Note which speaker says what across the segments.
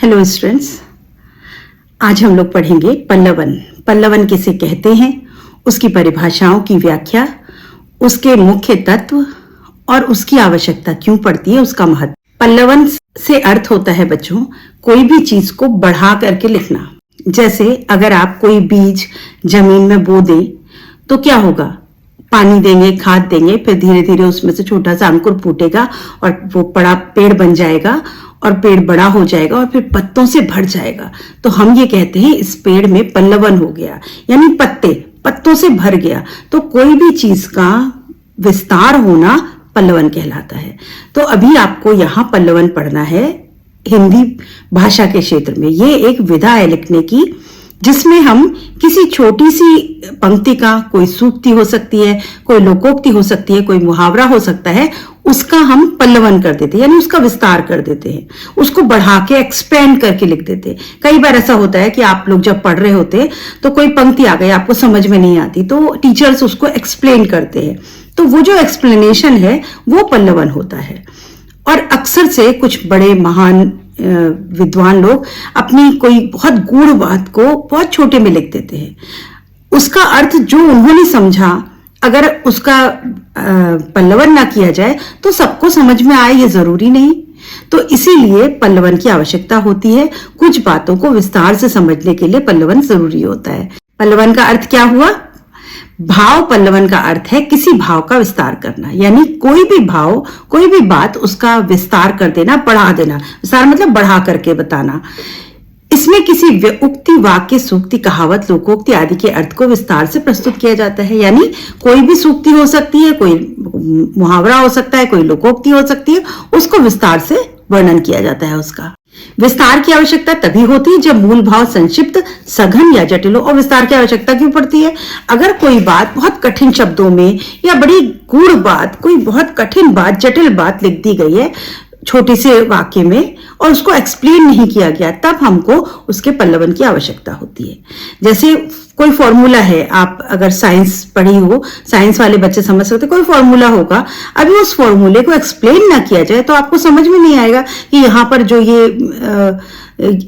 Speaker 1: Hello students, आज हम लोग पढ़ेंगे पल्लवन। पल्लवन किसे कहते हैं, उसकी परिभाषाओं की व्याख्या, उसके मुख्य तत्व और उसकी आवश्यकता क्यों पड़ती है, उसका महत्व। पल्लवन से अर्थ होता है बच्चों कोई भी चीज को बढ़ा करके लिखना। जैसे अगर आप कोई बीज जमीन में बो दें तो क्या होगा, पानी देंगे, खाद देंगे, फिर धीरे धीरे उसमें से छोटा सा अंकुर फूटेगा और वो बड़ा पेड़ बन जाएगा और पेड़ बड़ा हो जाएगा और फिर पत्तों से भर जाएगा। तो हम ये कहते हैं इस पेड़ में पल्लवन हो गया, यानी पत्तों से भर गया। तो कोई भी चीज का विस्तार होना पल्लवन कहलाता है। तो अभी आपको यहाँ पल्लवन पढ़ना है हिंदी भाषा के क्षेत्र में। ये एक विधा है लिखने की, जिसमें हम किसी छोटी सी पंक्ति का, कोई सूक्ति हो सकती है, कोई लोकोक्ति हो सकती है, कोई मुहावरा हो सकता है, उसका हम पल्लवन कर देते हैं, यानी उसका विस्तार कर देते हैं, उसको बढ़ा के एक्सपेंड करके लिख देते हैं। कई बार ऐसा होता है कि आप लोग जब पढ़ रहे होते तो कोई पंक्ति आ गई, आपको समझ में नहीं आती, तो टीचर्स उसको एक्सप्लेन करते हैं। तो वो जो एक्सप्लेनेशन है वो पल्लवन होता है। और अक्सर से कुछ बड़े महान विद्वान लोग अपनी कोई बहुत गूढ़ बात को बहुत छोटे में लिख देते हैं। उसका अर्थ जो उन्होंने समझा, अगर उसका पल्लवन ना किया जाए तो सबको समझ में आए, ये जरूरी नहीं। तो इसीलिए पल्लवन की आवश्यकता होती है। कुछ बातों को विस्तार से समझने के लिए पल्लवन जरूरी होता है। पल्लवन का अर्थ क्या हुआ? भाव पल्लवन का अर्थ है किसी भाव का विस्तार करना, यानी कोई भी भाव, कोई भी बात, उसका विस्तार कर देना, बढ़ा देना। विस्तार मतलब बढ़ा करके बताना। इसमें किसी उक्ति, वाक्य, सूक्ति, कहावत, लोकोक्ति आदि के अर्थ को विस्तार से प्रस्तुत किया जाता है। यानी कोई भी सूक्ति हो सकती है, कोई मुहावरा हो सकता है, कोई लोकोक्ति हो सकती है, उसको विस्तार से वर्णन किया जाता है। उसका विस्तार की आवश्यकता तभी होती है जब मूल भाव संक्षिप्त, सघन या जटिल हो। और विस्तार की आवश्यकता क्यों पड़ती है? अगर कोई बात बहुत कठिन शब्दों में या बड़ी गूढ़ बात, कोई बहुत कठिन बात, जटिल बात लिख दी गई है छोटे से वाक्य में और उसको एक्सप्लेन नहीं किया गया, तब हमको उसके पल्लवन की आवश्यकता होती है। जैसे कोई फॉर्मूला है, आप अगर साइंस पढ़ी हो, साइंस वाले बच्चे समझ सकते, कोई फॉर्मूला होगा, अभी उस फॉर्मूले को एक्सप्लेन ना किया जाए तो आपको समझ में नहीं आएगा कि यहाँ पर जो ये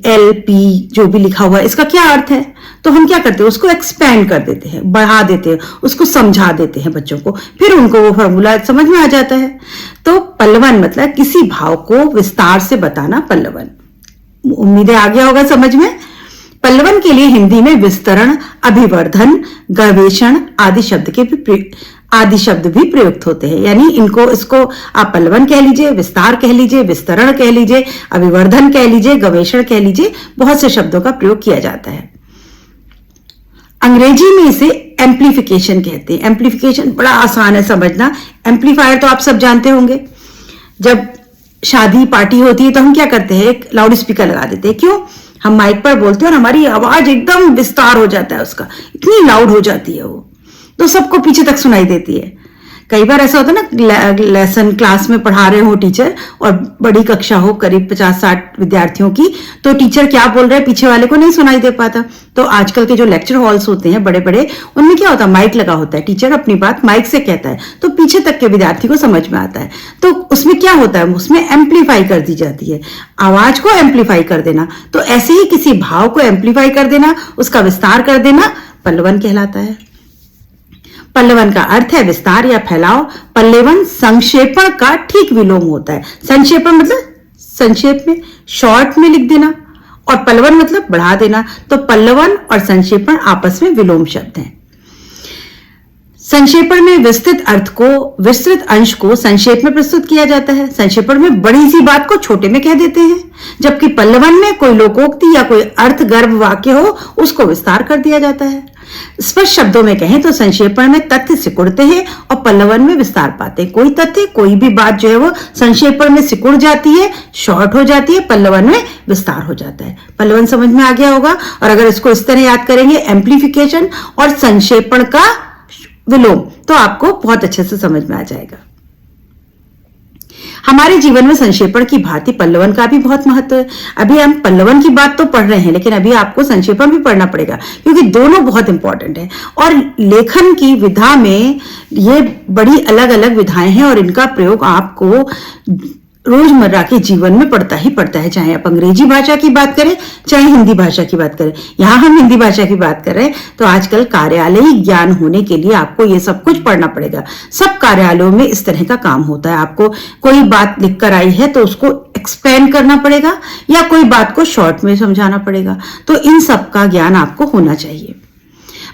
Speaker 1: LP जो भी लिखा हुआ है इसका क्या अर्थ है। तो हम क्या करते हैं, उसको एक्सपेंड कर देते हैं, बढ़ा देते हैं, उसको समझा देते हैं बच्चों को, फिर उनको वो फॉर्मूला समझ में आ जाता है। तो पल्लवन मतलब किसी भाव को विस्तार से बताना पल्लवन। उम्मीद है आ गया होगा समझ में। पल्लवन के लिए हिंदी में विस्तरण, अभिवर्धन, गवेषण आदि शब्द भी प्रयुक्त होते हैं। यानी इसको आप पल्लवन कह लीजिए, विस्तार कह लीजिए, विस्तरण कह लीजिए, अभिवर्धन कह लीजिए, गवेषण कह लीजिए, बहुत से शब्दों का प्रयोग किया जाता है। अंग्रेजी में इसे एम्प्लीफिकेशन कहते हैं। एम्प्लीफिकेशन बड़ा आसान है समझना। एम्पलीफायर तो आप सब जानते होंगे। जब शादी पार्टी होती है तो हम क्या करते हैं, एक लाउड स्पीकर लगा देते हैं। क्यों? हम माइक पर बोलते हैं और हमारी आवाज एकदम विस्तार हो जाता है, उसका इतनी लाउड हो जाती है वो, तो सबको पीछे तक सुनाई देती है। कई बार ऐसा होता है ना, लेसन क्लास में पढ़ा रहे हो टीचर और बड़ी कक्षा हो, करीब 50-60 विद्यार्थियों की, तो टीचर क्या बोल रहे हैं पीछे वाले को नहीं सुनाई दे पाता। तो आजकल के जो लेक्चर हॉल्स होते हैं बड़े बड़े, उनमें क्या होता है, माइक लगा होता है, टीचर अपनी बात माइक से कहता है तो पीछे तक के विद्यार्थी को समझ में आता है। तो उसमें क्या होता है, उसमें एम्पलीफाई कर दी जाती है, आवाज को एम्पलीफाई कर देना। तो ऐसे ही किसी भाव को एम्पलीफाई कर देना, उसका विस्तार कर देना, पल्लवन कहलाता है। पल्लवन का अर्थ है विस्तार या फैलाव। पल्लवन संक्षेपण का ठीक विलोम होता है। संक्षेपण मतलब संक्षेप में, शॉर्ट में लिख देना, और पल्लवन मतलब बढ़ा देना। तो पल्लवन और संक्षेपण आपस में विलोम शब्द हैं। संक्षेपण में विस्तृत अंश को संक्षेप में प्रस्तुत किया जाता है। संक्षेपण में बड़ी सी बात को छोटे में कह देते हैं, जबकि पल्लवन में कोई लोकोक्ति या कोई अर्थ गर्भ वाक्य हो उसको विस्तार कर दिया जाता है। स्पष्ट शब्दों में कहें तो संक्षेपण में तथ्य सिकुड़ते हैं और पल्लवन में विस्तार पाते हैं। कोई तथ्य, कोई भी बात जो है वो संक्षेपण में सिकुड़ जाती है, शॉर्ट हो जाती है, पल्लवन में विस्तार हो जाता है। पल्लवन समझ में आ गया होगा। और अगर इसको इस तरह याद करेंगे, एम्प्लीफिकेशन और संक्षेपण का विलोम, तो आपको बहुत अच्छे से समझ में आ जाएगा। हमारे जीवन में संक्षेपण की भांति पल्लवन का भी बहुत महत्व है। अभी हम पल्लवन की बात तो पढ़ रहे हैं, लेकिन अभी आपको संक्षेपण भी पढ़ना पड़ेगा, क्योंकि दोनों बहुत इंपॉर्टेंट है। और लेखन की विधा में ये बड़ी अलग अलग विधाएं हैं और इनका प्रयोग आपको रोजमर्रा के जीवन में पड़ता ही पड़ता है, चाहे आप अंग्रेजी भाषा की बात करें चाहे हिंदी भाषा की बात करें। यहां हम हिंदी भाषा की बात कर रहे हैं तो आजकल कार्यालयी ज्ञान होने के लिए आपको ये सब कुछ पढ़ना पड़ेगा। सब कार्यालयों में इस तरह का काम होता है। आपको कोई बात लिखकर आई है तो उसको एक्सप्लेन करना पड़ेगा या कोई बात को शॉर्ट में समझाना पड़ेगा, तो इन सब का ज्ञान आपको होना चाहिए।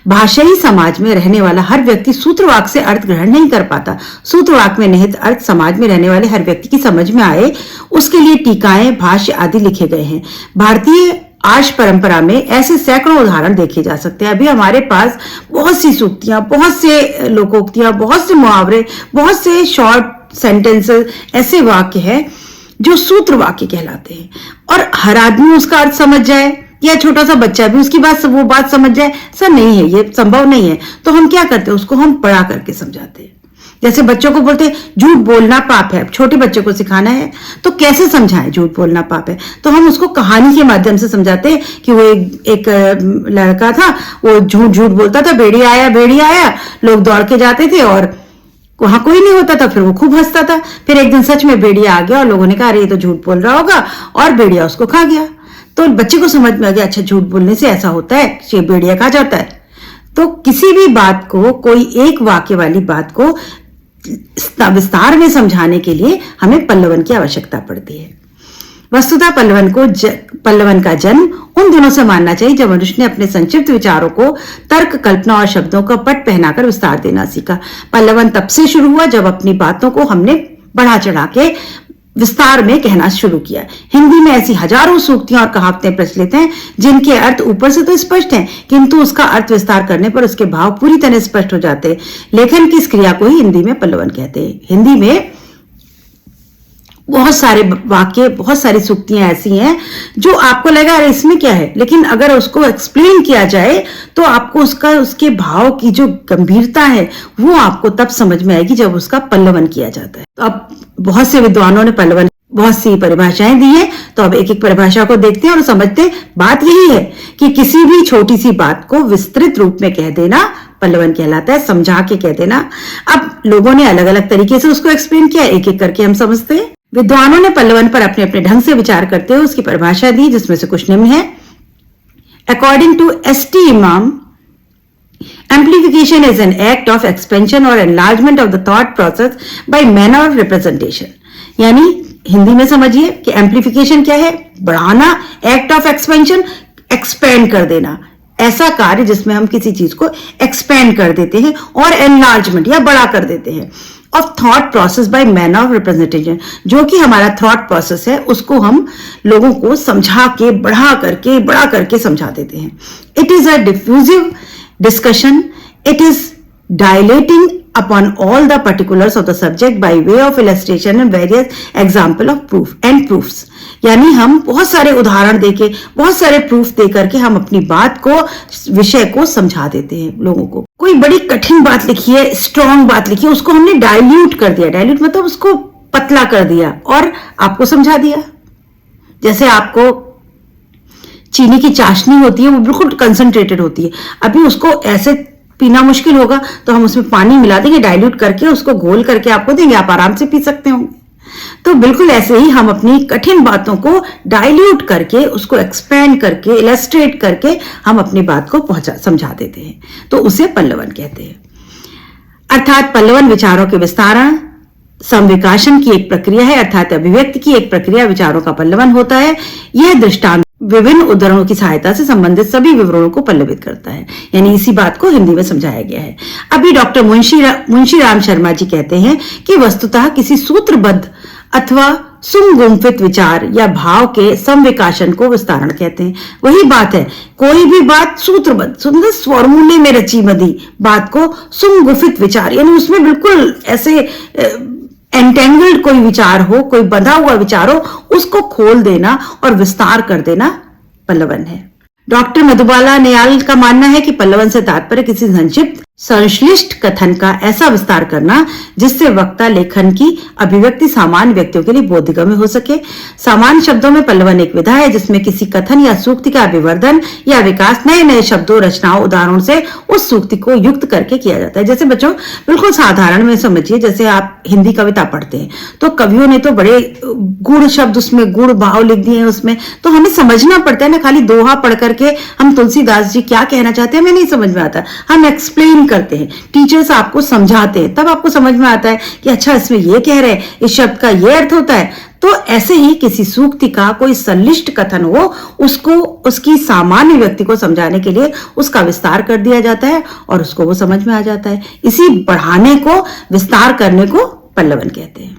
Speaker 1: भाषाई समाज में रहने वाला हर व्यक्ति सूत्रवाक से अर्थ ग्रहण नहीं कर पाता। सूत्रवाक में निहित अर्थ समाज में रहने वाले हर व्यक्ति की समझ में आए, उसके लिए टीकाएं, भाष्य आदि लिखे गए हैं। भारतीय आर्ष परंपरा में ऐसे सैकड़ों उदाहरण देखे जा सकते हैं। अभी हमारे पास बहुत सी सूक्तियां, बहुत से लोकोक्तियां, बहुत से मुहावरे, बहुत से शॉर्ट सेंटेंसेस, ऐसे वाक्य हैं जो सूत्र वाक्य कहलाते हैं, और हर आदमी उसका अर्थ समझ जाए या छोटा सा बच्चा भी उसकी वो बात समझ जाए, सर नहीं है, ये संभव नहीं है। तो हम क्या करते हैं, उसको हम पढ़ा करके समझाते हैं। जैसे बच्चों को बोलते हैं झूठ बोलना पाप है, छोटे बच्चों को सिखाना है तो कैसे समझाएं झूठ बोलना पाप है, तो हम उसको कहानी के माध्यम से समझाते हैं कि वो एक लड़का था, वो झूठ झूठ बोलता था, भेड़िया आया, लोग दौड़ के जाते थे और वहां कोई नहीं होता था, फिर वो खूब हंसता था। फिर एक दिन सच में भेड़िया आ गया और लोगों ने कहा अरे ये तो झूठ बोल रहा होगा, और भेड़िया उसको खा गया। तो बच्चे को समझ में आ गया, अच्छा झूठ बोलने से ऐसा होता है, ये भेड़िया खा जाता है। तो किसी भी बात को, कोई एक वाक्य वाली बात को विस्तार में समझाने के लिए हमें पल्लवन की आवश्यकता पड़ती है। वस्तुतः पल्लवन का जन्म उन दिनों से मानना चाहिए जब मनुष्य ने अपने संक्षिप्त विचारों को तर्क, कल्पना और शब्दों का पट पहनाकर विस्तार देना सीखा। पल्लवन तब से शुरू हुआ जब अपनी बातों को हमने बढ़ा चढ़ा के विस्तार में कहना शुरू किया। हिंदी में ऐसी हजारों सूक्तियां और कहावतें प्रचलित हैं जिनके अर्थ ऊपर से तो स्पष्ट हैं, किंतु उसका अर्थ विस्तार करने पर उसके भाव पूरी तरह स्पष्ट हो जाते हैं। लेखन की इस क्रिया को ही हिंदी में पल्लवन कहते हैं। हिंदी में बहुत सारे वाक्य, बहुत सारी सूक्तियां ऐसी हैं जो आपको लगा अरे इसमें क्या है, लेकिन अगर उसको एक्सप्लेन किया जाए तो आपको उसके भाव की जो गंभीरता है वो आपको तब समझ में आएगी जब उसका पल्लवन किया जाता है। तो अब बहुत से विद्वानों ने पल्लवन बहुत सी परिभाषाएं दी है, तो अब एक एक परिभाषा को देखते हैं और समझते हैं। बात यही है कि किसी भी छोटी सी बात को विस्तृत रूप में कह देना पल्लवन कहलाता है, समझा के कह देना। अब लोगों ने अलग अलग तरीके से उसको एक्सप्लेन किया, एक एक करके हम समझते हैं। विद्वानों ने पल्लवन पर अपने अपने ढंग से विचार करते हुए उसकी परिभाषा दी, जिसमें से कुछ निम्न है। According to S.T. Imam, amplification is an act of expansion or enlargement of the thought process by manner of representation। यानी हिंदी में समझिए कि एम्प्लीफिकेशन क्या है, बढ़ाना, एक्ट ऑफ एक्सपेंशन, एक्सपेंड कर देना, ऐसा कार्य जिसमें हम किसी चीज को एक्सपेंड कर देते हैं, और एनलार्जमेंट या बड़ा कर देते हैं, of thought process by manner of representation, जो कि हमारा थॉट प्रोसेस है उसको हम लोगों को समझा के बड़ा करके समझा देते हैं। It is a diffusive discussion, it is dilating upon all the particulars of the subject by way of illustration and various example of proof and proofs। यानी हम बहुत सारे उदाहरण देके, बहुत सारे प्रूफ दे करके हम अपनी बात को, विषय को समझा देते हैं लोगों को। कोई बड़ी कठिन बात लिखी है, स्ट्रॉन्ग बात लिखी है, उसको हमने डाइल्यूट कर दिया। डाइल्यूट मतलब उसको पतला कर दिया और आपको समझा दिया। जैसे आपको चीनी की चाशनी होती है, वो बिल्कुल कंसंट्रेटेड होती है, अभी उसको ऐसे पीना मुश्किल होगा तो हम उसमें पानी मिला देंगे, डाइल्यूट करके उसको घोल करके आपको देंगे, आप आराम से पी सकते होंगे। तो बिल्कुल ऐसे ही हम अपनी कठिन बातों को डाइल्यूट करके, उसको एक्सपेंड करके, इलस्ट्रेट करके हम अपनी बात को समझा देते हैं, तो उसे पल्लवन कहते हैं। अर्थात पल्लवन विचारों के विस्तारण, संविकासन की एक प्रक्रिया है, अर्थात अभिव्यक्ति की एक प्रक्रिया विचारों का पल्लवन होता है। यह दृष्टांत विभिन्न उदाहरणों की सहायता से संबंधित सभी विवरणों को पल्लवित करता है, यानी इसी बात को हिंदी में समझाया गया है। अभी डॉक्टर मुंशी राम शर्मा जी कहते हैं कि वस्तुतः किसी सूत्रबद्ध अथवा सुगुम्फित विचार या भाव के संविकासन को विस्तारण कहते हैं। वही बात है, कोई भी बात सूत्रबद्ध, सुंदर फॉर्मूले में रची बंधी बात को सुगुम्फित विचार, यानी उसमें बिल्कुल ऐसे एंटेंगल्ड कोई विचार हो, कोई बंधा हुआ विचार हो, उसको खोल देना और विस्तार कर देना पल्लवन है। डॉक्टर मधुबाला नियाल का मानना है कि पल्लवन से तात्पर्य किसी संक्षिप्त संश्लिष्ट कथन का ऐसा विस्तार करना जिससे वक्ता लेखन की अभिव्यक्ति सामान्य व्यक्तियों के लिए बोधगम्य हो सके। सामान्य शब्दों में पल्लवन एक विधा है जिसमें किसी कथन या सूक्ति का अभिवर्धन या विकास नए नए शब्दों, रचनाओं, उदाहरणों से उस सूक्ति को युक्त करके किया जाता है। जैसे बच्चों बिल्कुल साधारण में समझिए, जैसे आप हिंदी कविता पढ़ते हैं तो कवियों ने तो बड़े गुड़ शब्द उसमें गुड़ भाव लिख दिए हैं उसमें, तो हमें समझना पड़ता है ना। खाली दोहा पढ़ करके हम तुलसीदास जी क्या कहना चाहते हैं हमें नहीं समझ में आता, हम एक्सप्लेन करते हैं, टीचर्स आपको समझाते हैं, तब आपको समझ में आता है कि अच्छा इसमें ये कह रहे हैं, इस शब्द का ये अर्थ होता है। तो ऐसे ही किसी सूक्ति का कोई संलिष्ट कथन हो, उसको उसकी सामान्य व्यक्ति को समझाने के लिए उसका विस्तार कर दिया जाता है और उसको वो समझ में आ जाता है। इसी बढ़ाने को, विस्तार करने को पल्लवन कहते हैं।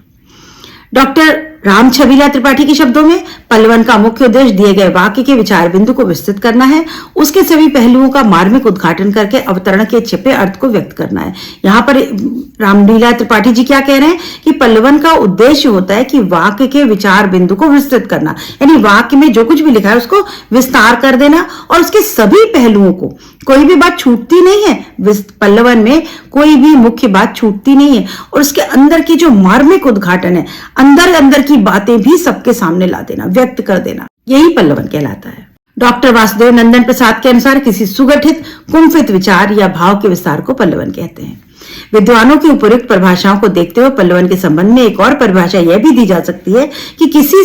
Speaker 1: डॉक्टर राम छबीला त्रिपाठी के शब्दों में पल्लवन का मुख्य उद्देश्य दिए गए वाक्य के विचार बिंदु को विस्तृत करना है, उसके सभी पहलुओं का मार्मिक उद्घाटन करके अवतरण के छिपे अर्थ को व्यक्त करना है। यहाँ पर रामलीला त्रिपाठी जी क्या कह रहे हैं कि पल्लवन का उद्देश्य होता है कि वाक्य के विचार बिंदु को विस्तृत करना, यानी वाक्य में जो कुछ भी लिखा है उसको विस्तार कर देना और उसके सभी पहलुओं को, कोई भी बात छूटती नहीं है, पल्लवन में कोई भी मुख्य बात छूटती नहीं है और उसके अंदर की जो मार्मिक उद्घाटन है, अंदर अंदर की बातें भी सबके सामने ला देना, व्यक्त कर देना, यही पल्लवन कहलाता है। डॉक्टर वासुदेव नंदन प्रसाद के अनुसार किसी सुगठित कुंभित विचार या भाव के विस्तार को पल्लवन कहते हैं। विद्वानों की उपयुक्त परिभाषाओं को देखते हुए पल्लवन के संबंध में एक और परिभाषा यह भी दी जा सकती है कि किसी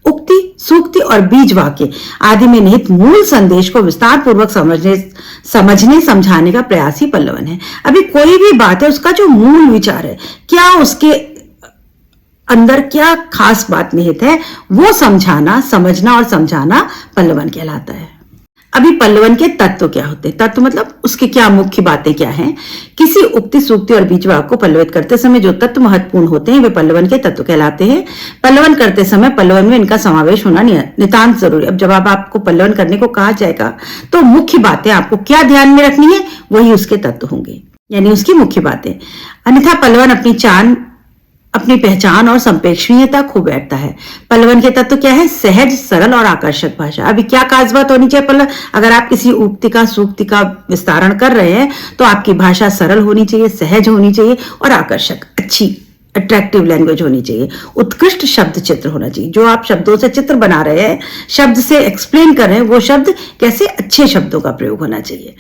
Speaker 1: उक्ति, सूक्ति और बीज वाक्य आदि में निहित मूल संदेश को विस्तार पूर्वक समझने समझाने का प्रयास ही पल्लवन है। अभी कोई भी बात है, उसका जो मूल विचार है, क्या उसके अंदर क्या खास बात निहित है, वो समझाना, समझना और समझाना पल्लवन कहलाता है। अभी पल्लवन के तत्व क्या होते हैं? तत्व मतलब उसके क्या मुख्य बातें क्या हैं। किसी उक्ति, सूक्ति और बीज वाक्य को पल्लवित करते समय जो तत्व महत्वपूर्ण होते हैं वे पल्लवन के तत्व कहलाते हैं। पल्लवन करते समय पल्लवन में इनका समावेश होना नितांत जरूरी। अब जब आपको पल्लवन करने को कहा जाएगा तो मुख्य बातें आपको क्या ध्यान में रखनी है, वही उसके तत्व होंगे, यानी उसकी मुख्य बातें। अन्यथा पल्लवन अपनी पहचान और संप्रेक्षणीयता खो बैठता है। पल्लवन के तत्व क्या है? सहज, सरल और आकर्षक भाषा। अभी क्या खास बात होनी चाहिए पल्लवन? अगर आप किसी उक्ति का, सूक्ति का विस्तारण कर रहे हैं तो आपकी भाषा सरल होनी चाहिए, सहज होनी चाहिए और आकर्षक, अच्छी, अट्रैक्टिव लैंग्वेज होनी चाहिए। उत्कृष्ट शब्द चित्र होना चाहिए। जो आप शब्दों से चित्र बना रहे हैं, शब्द से एक्सप्लेन कर रहे हैं, वो शब्द कैसे अच्छे शब्दों का प्रयोग होना चाहिए।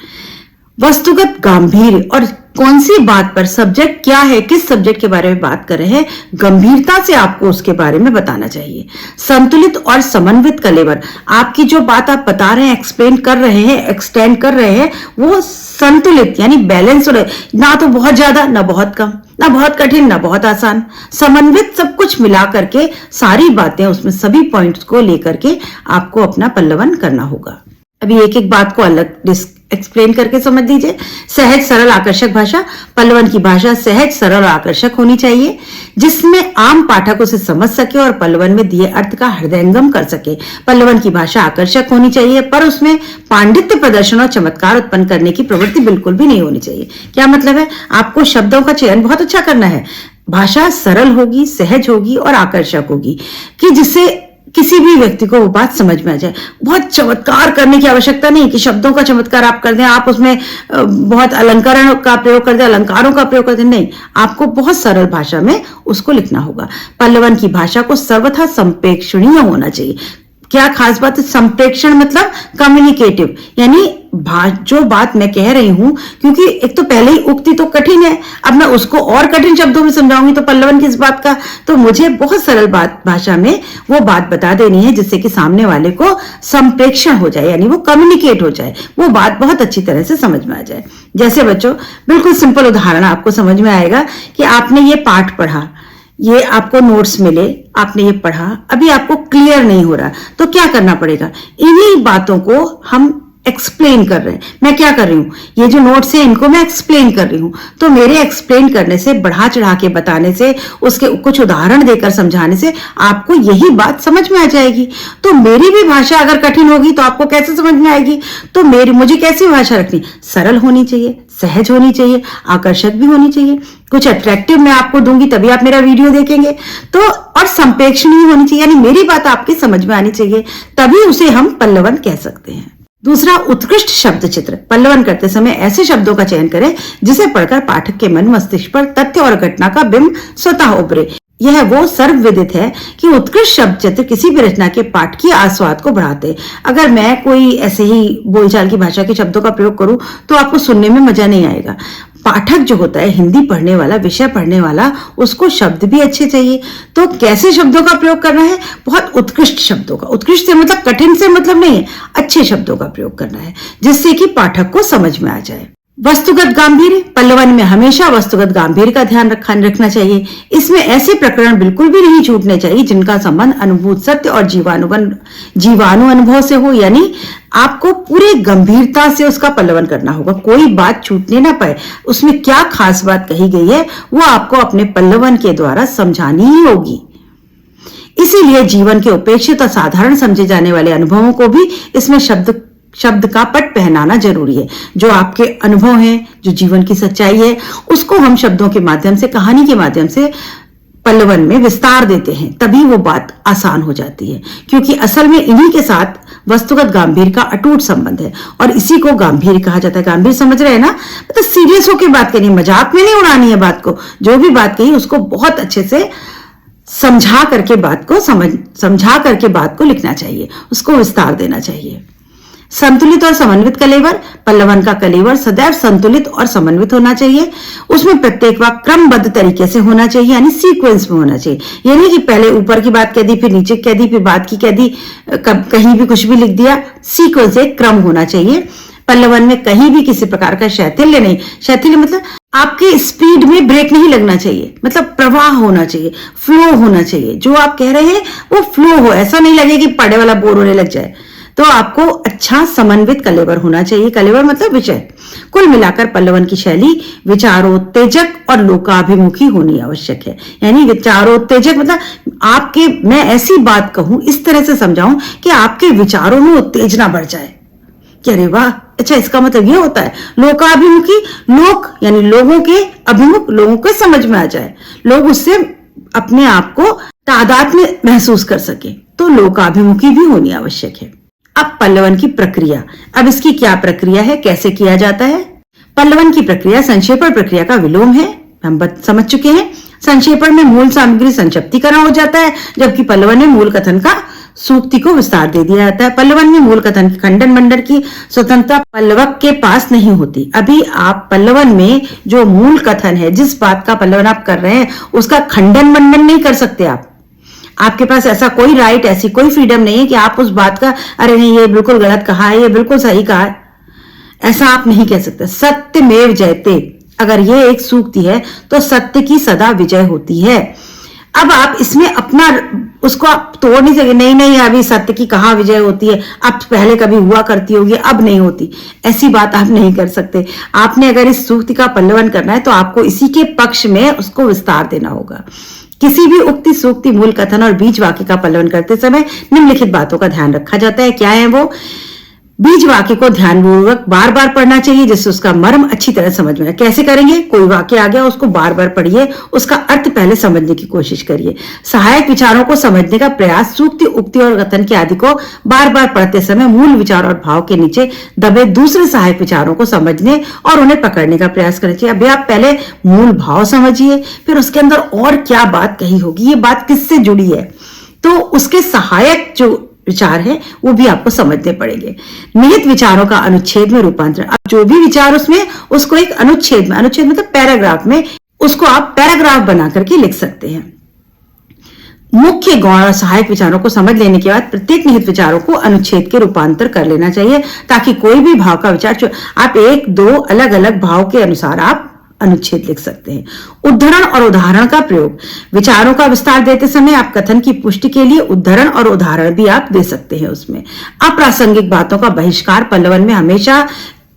Speaker 1: वस्तुगत गांभीर्य और कौन सी बात पर, सब्जेक्ट क्या है, किस सब्जेक्ट के बारे में बात कर रहे हैं, गंभीरता से आपको उसके बारे में बताना चाहिए। संतुलित और समन्वित कलेवर, आपकी जो बात आप बता रहे हैं, एक्सप्लेन कर रहे हैं, एक्सटेंड कर रहे हैं, वो संतुलित यानी बैलेंस हो रहे, ना तो बहुत ज्यादा, ना बहुत कम, ना बहुत कठिन, ना बहुत आसान, समन्वित, सब कुछ मिला करके सारी बातें, उसमें सभी पॉइंट्स को लेकर के आपको अपना पल्लवन करना होगा। अभी एक एक बात को अलग एक्सप्लेन करके समझ लीजिए। सहज, सरल, आकर्षक भाषा। पल्लवन की भाषा सहज, सरल और आकर्षक होनी चाहिए, जिसमें आम पाठक उसे समझ सके और पल्लवन में दिए अर्थ का हृदयंगम कर सके। पल्लवन की भाषा आकर्षक होनी चाहिए, पर उसमें पांडित्य प्रदर्शन और चमत्कार उत्पन्न करने की प्रवृत्ति बिल्कुल भी नहीं होनी चाहिए। क्या मतलब है? आपको शब्दों का चयन बहुत अच्छा करना है। भाषा सरल होगी, सहज होगी और आकर्षक होगी कि जिससे किसी भी व्यक्ति को वो बात समझ में आ जाए। बहुत चमत्कार करने की आवश्यकता नहीं कि शब्दों का चमत्कार आप कर दें, आप उसमें बहुत अलंकरण का प्रयोग कर दें, अलंकारों का प्रयोग कर दें, नहीं, आपको बहुत सरल भाषा में उसको लिखना होगा। पल्लवन की भाषा को सर्वथा संप्रेक्षणीय होना चाहिए। क्या खास बात है? संप्रेक्षण मतलब कम्युनिकेटिव, यानी जो बात मैं कह रही हूं, क्योंकि एक तो पहले ही उक्ति तो कठिन है, अब मैं उसको और कठिन शब्दों में समझाऊंगी तो पल्लवन किस बात का, तो मुझे बहुत सरल भाषा में वो बात बता देनी है जिससे कि सामने वाले को संप्रेक्षण हो जाए, यानी वो कम्युनिकेट हो जाए, वो बात बहुत अच्छी तरह से समझ में आ जाए। जैसे बच्चों, बिल्कुल सिंपल उदाहरण आपको समझ में आएगा कि आपने ये पाठ पढ़ा, ये आपको नोट्स मिले, आपने ये पढ़ा, अभी आपको क्लियर नहीं हो रहा, तो क्या करना पड़ेगा? इन्हीं बातों को हम एक्सप्लेन कर रहे हैं। मैं क्या कर रही हूं? ये जो नोट्स है इनको मैं एक्सप्लेन कर रही हूं, तो मेरे एक्सप्लेन करने से, बढ़ा चढ़ा के बताने से, उसके कुछ उदाहरण देकर समझाने से आपको यही बात समझ में आ जाएगी। तो मेरी भी भाषा अगर कठिन होगी तो आपको कैसे समझ में आएगी? तो मुझे कैसी भाषा रखनी? सरल होनी चाहिए, सहज होनी चाहिए, आकर्षक भी होनी चाहिए, कुछ अट्रैक्टिव मैं आपको दूंगी तभी आप मेरा वीडियो देखेंगे, तो और संप्रेक्षणीय होनी चाहिए, यानी मेरी बात आपकी समझ में आनी चाहिए, तभी उसे हम पल्लवन कह सकते हैं। दूसरा, उत्कृष्ट शब्द चित्र। पल्लवन करते समय ऐसे शब्दों का चयन करें जिसे पढ़कर पाठक के मन मस्तिष्क पर तथ्य और घटना का बिंब स्वतः उभरे। यह वो सर्वविदित है कि उत्कृष्ट शब्द चित्र किसी भी रचना के पाठ की आस्वाद को बढ़ाते। अगर मैं कोई ऐसे ही बोलचाल की भाषा के शब्दों का प्रयोग करूं तो आपको सुनने में मजा नहीं आएगा। पाठक जो होता है, हिंदी पढ़ने वाला, विषय पढ़ने वाला, उसको शब्द भी अच्छे चाहिए। तो कैसे शब्दों का प्रयोग करना है? बहुत उत्कृष्ट शब्दों का। उत्कृष्ट से मतलब कठिन से मतलब नहीं है, अच्छे शब्दों का प्रयोग करना है जिससे कि पाठक को समझ में आ जाए। वस्तुगत गांभीर्य। पल्लवन में हमेशा वस्तुगत गांभीर्य का ध्यान रखना चाहिए। इसमें ऐसे प्रकरण बिल्कुल भी नहीं छूटने चाहिए जिनका संबंध अनुभूत सत्य और जीवाणु अनुभव से हो, यानी आपको पूरी गंभीरता से उसका पल्लवन करना होगा, कोई बात छूटने ना पाए। उसमें क्या खास बात कही गई है वो आपको अपने पल्लवन के द्वारा समझानी ही होगी। इसीलिए जीवन के उपेक्षित और साधारण समझे जाने वाले अनुभवों को भी इसमें शब्द का पट पहनाना जरूरी है। जो आपके अनुभव हैं, जो जीवन की सच्चाई है, उसको हम शब्दों के माध्यम से, कहानी के माध्यम से पल्लवन में विस्तार देते हैं, तभी वो बात आसान हो जाती है। क्योंकि असल में इन्हीं के साथ वस्तुगत गांभीर्य का अटूट संबंध है और इसी को गांभीर्य कहा जाता है। गांभीर्य समझ रहे हैं ना? मतलब सीरियस होकर बात करनी, मजाक में नहीं उड़ानी है बात को। जो भी बात कही उसको बहुत अच्छे से समझा करके बात को लिखना चाहिए, उसको विस्तार देना चाहिए। संतुलित और समन्वित कलेवर। पल्लवन का कलेवर सदैव संतुलित और समन्वित होना चाहिए। उसमें प्रत्येक वाक्य क्रमबद्ध तरीके से होना चाहिए, यानी सीक्वेंस में होना चाहिए। ये नहीं कि पहले ऊपर की बात कह दी, फिर नीचे कह दी, फिर बात की कह दी, कहीं भी कुछ भी लिख दिया। सीक्वेंस, एक क्रम होना चाहिए। पल्लवन में कहीं भी किसी प्रकार का शैथिल्य नहीं। शैथिल्य मतलब आपके स्पीड में ब्रेक नहीं लगना चाहिए, मतलब प्रवाह होना चाहिए, फ्लो होना चाहिए। जो आप कह रहे हैं वो फ्लो हो, ऐसा नहीं लगे कि पढ़ने वाला बोर होने लग जाए। तो आपको अच्छा समन्वित कलेवर होना चाहिए। कलेवर मतलब विषय। कुल मिलाकर पल्लवन की शैली विचारोत्तेजक और लोकाभिमुखी होनी आवश्यक है। यानी विचारोत्तेजक मतलब मैं ऐसी बात कहूं, इस तरह से समझाऊं कि आपके विचारों में उत्तेजना बढ़ जाए कि अरे वाह, अच्छा इसका मतलब ये होता है। लोकाभिमुखी, लोक यानी लोगों के अभिमुख, लोगों को समझ में आ जाए, लोग उससे अपने आप को तादाद में महसूस कर सके। तो लोकाभिमुखी भी होनी आवश्यक है। अब पल्लवन की प्रक्रिया। अब इसकी क्या प्रक्रिया है, कैसे किया जाता है? पल्लवन की प्रक्रिया संक्षेपण प्रक्रिया का विलोम है, हम समझ चुके हैं। संक्षेपण में मूल सामग्री संक्षिप्तीकरण हो जाता है, जबकि पल्लवन में मूल कथन का सूक्ति को विस्तार दे दिया जाता है। पल्लवन में मूल कथन की खंडन मंडन की स्वतंत्रता पल्लवक के पास नहीं होती। अभी आप पल्लवन में जो मूल कथन है, जिस बात का पल्लवन आप कर रहे हैं, उसका खंडन मंडन नहीं कर सकते आप। आपके पास ऐसा कोई राइट, ऐसी कोई फ्रीडम नहीं है कि आप उस बात का अरे नहीं ये बिल्कुल गलत कहा है, ये बिल्कुल सही कहा है, ऐसा आप नहीं कह सकते। सत्यमेव जयते, अगर ये एक सूक्ति है तो सत्य की सदा विजय होती है। अब आप इसमें अपना उसको आप तोड़ नहीं सकते। नहीं अभी सत्य की कहाँ विजय होती है, अब पहले कभी हुआ करती होगी, अब नहीं होती, ऐसी बात आप नहीं कर सकते। आपने अगर इस सूक्ति का पल्लवन करना है तो आपको इसी के पक्ष में उसको विस्तार देना होगा। किसी भी उक्ति, सूक्ति, मूल कथन और बीज वाक्य का पल्लवन करते समय निम्नलिखित बातों का ध्यान रखा जाता है। क्या है वो? बीज वाक्य को ध्यानपूर्वक बार बार पढ़ना चाहिए जिससे उसका मर्म अच्छी तरह समझ में आए। कैसे करेंगे? कोई वाक्य आ गया, उसको बार बार पढ़िए, उसका अर्थ पहले समझने की कोशिश करिए। सहायक विचारों को समझने का प्रयास, सूक्ति, उक्ति और कथन के आदि को बार बार पढ़ते समय मूल विचार और भाव के नीचे दबे दूसरे सहायक विचारों को समझने और उन्हें पकड़ने का प्रयास करना चाहिए। अभी आप पहले मूल भाव समझिए, फिर उसके अंदर और क्या बात कही होगी, ये बात किससे जुड़ी है, तो उसके सहायक जो विचार है वो भी आपको समझने पड़ेंगे। निहित विचारों का अनुच्छेद में रूपांतरण। अब जो भी विचार उसमें, उसको एक अनुच्छेद मतलब पैराग्राफ में, उसको आप पैराग्राफ बना करके लिख सकते हैं। मुख्य गौण और सहायक विचारों को समझ लेने के बाद प्रत्येक निहित विचारों को अनुच्छेद के रूपांतर कर लेना चाहिए, ताकि कोई भी भाव का विचार आप एक दो अलग अलग भाव के अनुसार आप अनुच्छेद लिख सकते हैं। उद्धरण और उदाहरण का प्रयोग। विचारों का विस्तार देते समय आप कथन की पुष्टि के लिए उद्धरण और उदाहरण भी आप दे सकते हैं। उसमें अप्रासंगिक बातों का बहिष्कार पल्लवन में हमेशा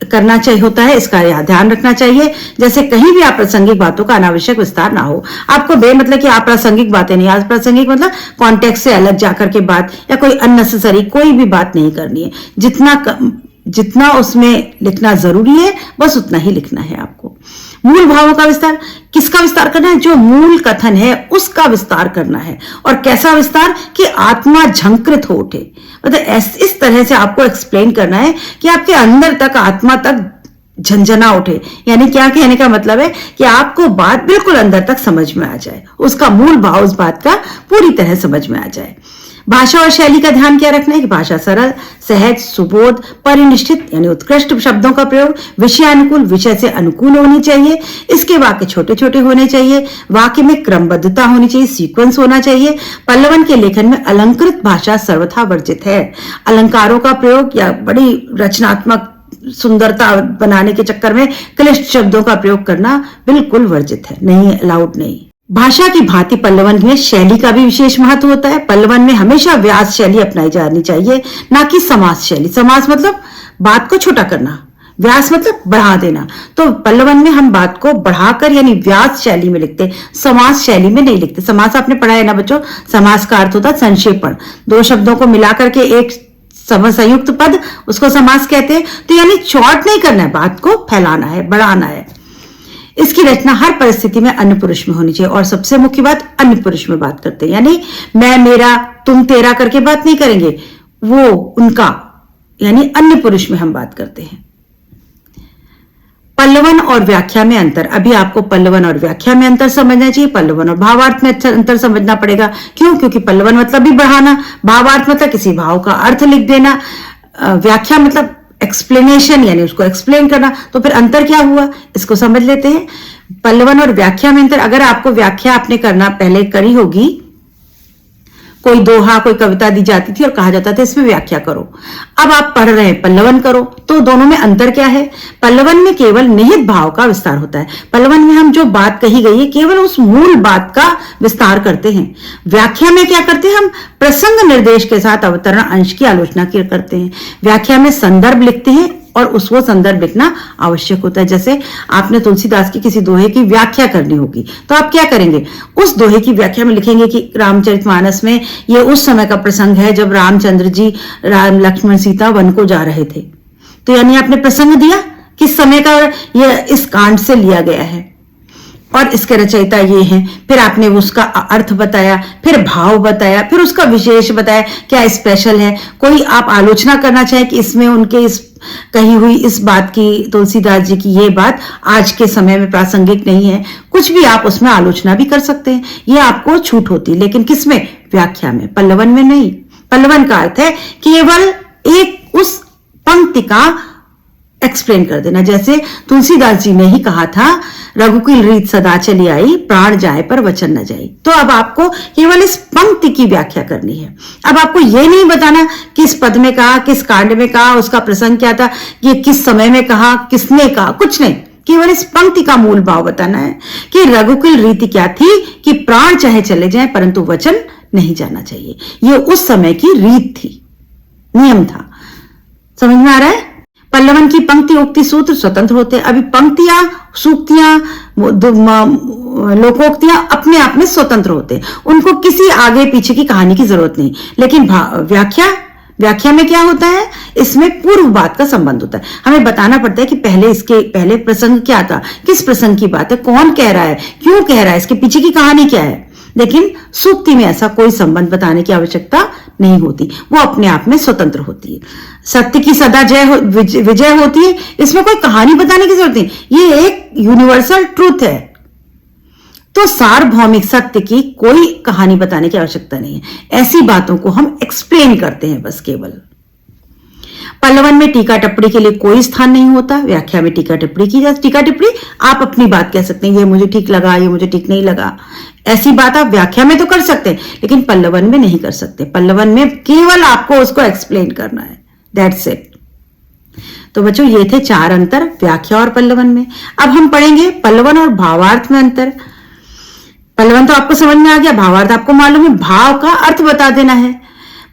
Speaker 1: करना चाहिए होता है, इसका ध्यान रखना चाहिए। जैसे कहीं भी अप्रासंगिक बातों का अनावश्यक विस्तार ना हो। आपको बेमतलब की अप्रासंगिक बातें नहीं, अप्रासंगिक मतलब कॉन्टेक्स्ट से अलग जाकर के बात या कोई अननेसेसरी कोई भी बात नहीं करनी है। जितना उसमें लिखना जरूरी है बस उतना ही लिखना है आपको। मूल भावों का विस्तार। किसका विस्तार करना है? जो मूल कथन है उसका विस्तार करना है। और कैसा विस्तार कि आत्मा झंकृत हो उठे, मतलब इस तरह से आपको एक्सप्लेन करना है कि आपके अंदर तक, आत्मा तक झंझना उठे। यानी क्या कहने का मतलब है कि आपको बात बिल्कुल अंदर तक समझ में आ जाए, उसका मूल भाव उस बात का पूरी तरह समझ में आ जाए। भाषा और शैली का ध्यान क्या रखना है कि भाषा सरल, सहज, सुबोध, परिनिष्ठित यानी उत्कृष्ट शब्दों का प्रयोग, विषयानुकूल, विषय से अनुकूल होनी चाहिए। इसके वाक्य छोटे छोटे होने चाहिए, वाक्य में क्रमबद्धता होनी चाहिए, सीक्वेंस होना चाहिए। पल्लवन के लेखन में अलंकृत भाषा सर्वथा वर्जित है। अलंकारों का प्रयोग या बड़ी रचनात्मक सुंदरता बनाने के चक्कर में क्लिष्ट शब्दों का प्रयोग करना बिल्कुल वर्जित है, नहीं, अलाउड नहीं। भाषा की भांति पल्लवन में शैली का भी विशेष महत्व होता है। पल्लवन में हमेशा व्यास शैली अपनाई जानी चाहिए, ना कि समास शैली। समास मतलब बात को छोटा करना, व्यास मतलब बढ़ा देना। तो पल्लवन में हम बात को बढ़ाकर यानी व्यास शैली में लिखते, समास शैली में नहीं लिखते। समास आपने पढ़ा है ना बच्चों, समास का अर्थ होता है संक्षेपण, दो शब्दों को मिलाकर के एक संयुक्त पद, उसको समास कहते हैं। तो यानी शॉर्ट नहीं करना है, बात को फैलाना है, बढ़ाना है। इसकी रचना हर परिस्थिति में अन्य पुरुष में होनी चाहिए। और सबसे मुख्य बात, अन्य पुरुष में बात करते हैं, यानी मैं, मेरा, तुम, तेरा करके बात नहीं करेंगे, वो, उनका, यानी अन्य पुरुष में हम बात करते हैं। पल्लवन और व्याख्या में अंतर। अभी आपको पल्लवन और व्याख्या में अंतर समझना चाहिए, पल्लवन और भावार्थ में अंतर समझना पड़ेगा। क्यों? क्योंकि पल्लवन मतलब भी बढ़ाना, भावार्थ मतलब किसी भाव का अर्थ लिख देना, व्याख्या मतलब एक्सप्लेनेशन यानी उसको एक्सप्लेन करना। तो फिर अंतर क्या हुआ, इसको समझ लेते हैं। पल्लवन और व्याख्या में अंतर, अगर आपको व्याख्या आपने करना पहले करी होगी, कोई दोहा, कोई कविता दी जाती थी और कहा जाता था इसमें व्याख्या करो। अब आप पढ़ रहे हैं पल्लवन करो, तो दोनों में अंतर क्या है? पल्लवन में केवल निहित भाव का विस्तार होता है। पल्लवन में हम जो बात कही गई है केवल उस मूल बात का विस्तार करते हैं। व्याख्या में क्या करते हैं? हम प्रसंग निर्देश के साथ अवतरण अंश की आलोचना करते हैं। व्याख्या में संदर्भ लिखते हैं और उसको संदर्भ लिखना आवश्यक होता है। जैसे आपने तुलसीदास की किसी दोहे की व्याख्या करनी होगी, तो आप क्या करेंगे? उस दोहे की व्याख्या में लिखेंगे कि रामचरितमानस में ये उस समय का प्रसंग है जब रामचंद्र जी, राम, लक्ष्मण, सीता वन को जा रहे थे। तो यानी आपने प्रसंग दिया, किस समय का, ये इस कांड से लिया गया है और इसके रचयिता ये हैं। फिर आपने उसका अर्थ बताया, फिर भाव बताया, फिर उसका विशेष बताया, क्या स्पेशल है। कोई आप आलोचना करना चाहे कि इसमें उनके इस कही हुई इस बात की, तुलसीदास जी की ये बात आज के समय में प्रासंगिक नहीं है, कुछ भी आप उसमें आलोचना भी कर सकते हैं, ये आपको छूट होती है। लेकिन किसमें? व्याख्या में, पल्लवन में नहीं। पल्लवन का अर्थ है केवल एक उस पंक्ति का एक्सप्लेन कर देना। जैसे तुलसीदास जी ने ही कहा था, रघुकुल रीत सदा चली आई, प्राण जाए पर वचन न जाए। तो अब आपको केवल इस पंक्ति की व्याख्या करनी है। अब आपको यह नहीं बताना किस पद में कहा, किस कांड में कहा, उसका प्रसंग क्या था, ये किस समय में कहा, किसने कहा, कुछ नहीं। केवल इस पंक्ति का मूल भाव बताना है कि रघुकुल रीति क्या थी कि प्राण चाहे चले जाए परंतु वचन नहीं जाना चाहिए। ये उस समय की रीत थी, नियम था। समझ में आ रहा है? पल्लवन की पंक्ति, उक्ति, सूत्र स्वतंत्र होते हैं। अभी पंक्तियां, सूक्तियां, लोकोक्तियां अपने आप में स्वतंत्र होते हैं, उनको किसी आगे पीछे की कहानी की जरूरत नहीं। लेकिन व्याख्या में क्या होता है? इसमें पूर्व बात का संबंध होता है। हमें बताना पड़ता है कि पहले प्रसंग क्या था, किस प्रसंग की बात है, कौन कह रहा है, क्यों कह रहा है, इसके पीछे की कहानी क्या है। लेकिन सूक्ति में ऐसा कोई संबंध बताने की आवश्यकता नहीं होती, वो अपने आप में स्वतंत्र होती है। सत्य की सदा विजय होती है, इसमें कोई कहानी बताने की जरूरत नहीं, ये एक यूनिवर्सल ट्रूथ है। तो सार्वभौमिक सत्य की कोई कहानी बताने की आवश्यकता नहीं है। ऐसी बातों को हम एक्सप्लेन करते हैं बस केवल। पल्लवन में टीका टिप्पणी के लिए कोई स्थान नहीं होता। व्याख्या में टीका टिप्पणी की जाती। टीका टिप्पणी आप अपनी बात कह सकते हैं, ये मुझे ठीक लगा, ये मुझे ठीक नहीं लगा। ऐसी बात आप व्याख्या में तो कर सकते हैं, लेकिन पल्लवन में नहीं कर सकते। पल्लवन में केवल आपको उसको एक्सप्लेन करना है, दैट्स इट। तो बच्चों, ये थे 4 अंतर व्याख्या और पल्लवन में। अब हम पढ़ेंगे पल्लवन और भावार्थ में अंतर। पल्लवन तो आपको समझ में आ गया, भावार्थ आपको मालूम है, भाव का अर्थ बता देना है।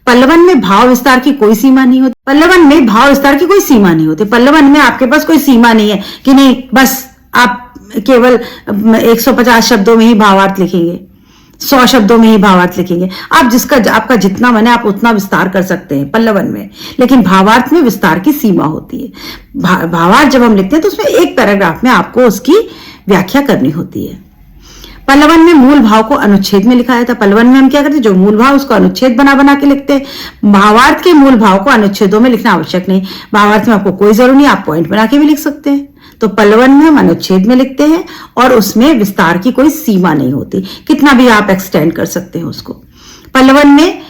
Speaker 1: पल्लवन में भाव विस्तार की कोई सीमा नहीं होती। पल्लवन में भाव विस्तार की कोई सीमा नहीं होती। पल्लवन में आपके पास कोई सीमा नहीं है कि नहीं बस आप केवल 150 शब्दों में ही भावार्थ लिखेंगे, 100 शब्दों में ही भावार्थ लिखेंगे। आप आपका जितना मन है आप उतना विस्तार कर सकते हैं पल्लवन में। लेकिन भावार्थ में विस्तार की सीमा होती है। भावार्थ जब हम लिखते हैं तो उसमें एक पैराग्राफ में आपको उसकी व्याख्या करनी होती है। पल्लवन में मूल भाव को अनुच्छेद में लिखा जाता है। पल्लवन में हम क्या करते हैं, जो मूल भाव उसको अनुच्छेद बना बना के लिखते हैं। भावार्थ के मूल भाव को अनुच्छेदों में लिखना आवश्यक नहीं, भावार्थ में आपको कोई जरूरत नहीं, आप पॉइंट बना के भी लिख सकते हैं। तो पल्लवन में हम अनुच्छेद में लिखते हैं और उसमें विस्तार की कोई सीमा नहीं होती, कितना भी आप एक्सटेंड कर सकते हैं उसको। पल्लवन में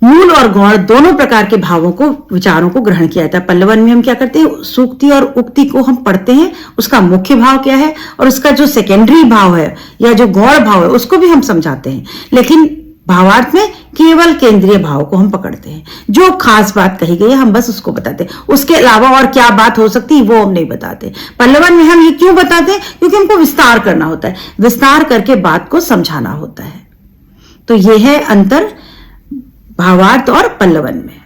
Speaker 1: मूल और गौण दोनों प्रकार के भावों को, विचारों को ग्रहण किया जाता है। पल्लवन में हम क्या करते हैं, सूक्ति और उक्ति को हम पढ़ते हैं, उसका मुख्य भाव क्या है और उसका जो सेकेंडरी भाव है या जो गौण भाव है उसको भी हम समझाते हैं। लेकिन भावार्थ में केवल केंद्रीय भाव को हम पकड़ते हैं, जो खास बात कही गई है हम बस उसको बताते हैं, उसके अलावा और क्या बात हो सकती है वो हम नहीं बताते। पल्लवन में हम ये क्यों बताते हैं, क्योंकि हमको विस्तार करना होता है, विस्तार करके बात को समझाना होता है। तो ये है अंतर भावार्थ और पल्लवन में।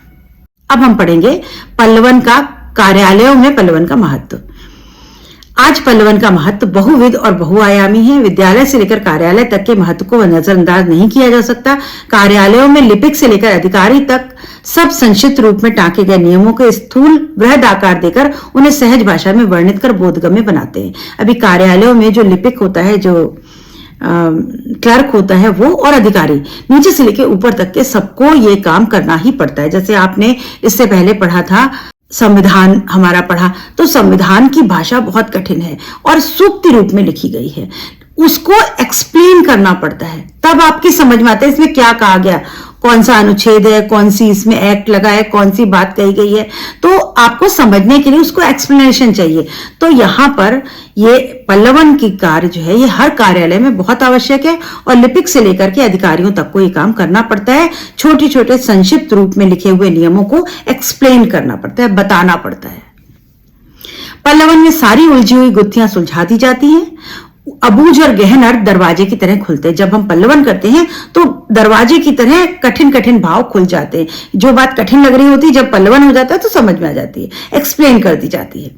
Speaker 1: अब हम पढ़ेंगे पल्लवन का कार्यालयों में पल्लवन का महत्व। आज पल्लवन का महत्व बहुविध और बहुआयामी है। विद्यालय से लेकर कार्यालय तक के महत्व को नजरअंदाज नहीं किया जा सकता। कार्यालयों में लिपिक से लेकर अधिकारी तक सब संक्षिप्त रूप में टाँके गए नियमों के स्थूल बृहद आकार देकर उन्हें सहज भाषा में वर्णित कर बोधगम्य बनाते हैं। अभी कार्यालयों में जो लिपिक होता है, जो क्लर्क होता है, वो और अधिकारी नीचे से लेकर ऊपर तक के सबको ये काम करना ही पड़ता है। जैसे आपने इससे पहले पढ़ा था, संविधान हमारा पढ़ा, तो संविधान की भाषा बहुत कठिन है और सूक्ति रूप में लिखी गई है, उसको एक्सप्लेन करना पड़ता है, तब आपकी समझ में आता है इसमें क्या कहा गया, कौन सा अनुच्छेद है, कौन सी इसमें एक्ट लगा है, कौन सी बात कही गई है। तो आपको समझने के लिए उसको एक्सप्लेनेशन चाहिए। तो यहाँ पर ये पल्लवन की कार्य जो है ये हर कार्यालय में बहुत आवश्यक है और लिपिक से लेकर के अधिकारियों तक को ये काम करना पड़ता है। छोटे छोटे संक्षिप्त रूप में लिखे हुए नियमों को एक्सप्लेन करना पड़ता है, बताना पड़ता है। पल्लवन में सारी उलझी हुई गुत्थियां सुलझा दी जाती हैं। अबूझ और गहन अर्थ दरवाजे की तरह खुलते हैं। जब हम पल्लवन करते हैं तो दरवाजे की तरह कठिन कठिन भाव खुल जाते हैं। जो बात कठिन लग रही होती है जब पल्लवन हो जाता है तो समझ में आ जाती है, एक्सप्लेन कर दी जाती है।